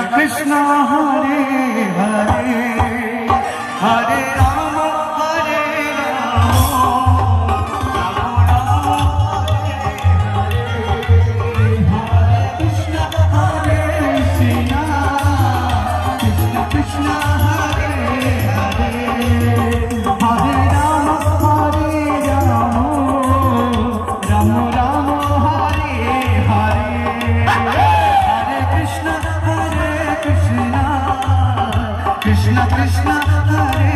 कृष्ण हरे हरे हरे राम हरे राम राम राम हरे हरे हरे कृष्ण कृष्ण कृष्ण हरे हरे हरे राम राम राम हरे हरे हरे कृष्ण कृष्ण कृष्ण हरे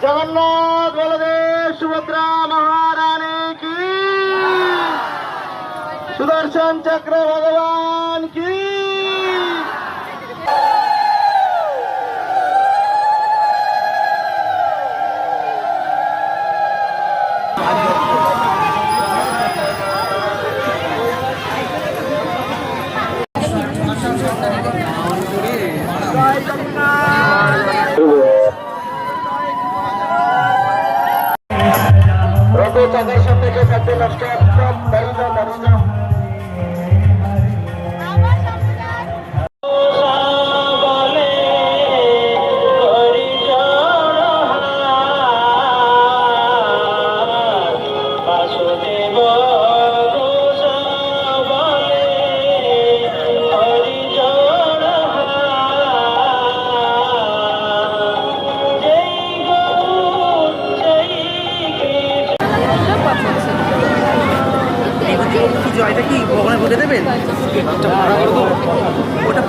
जगन्नाथ बलदेव सुभद्रा महारानी की, सुदर्शन चक्र भगवान की। তাদের সাথে থাকতে নষ্ট জয়টা কি ভগবানের বুঝে দেবেন ওটা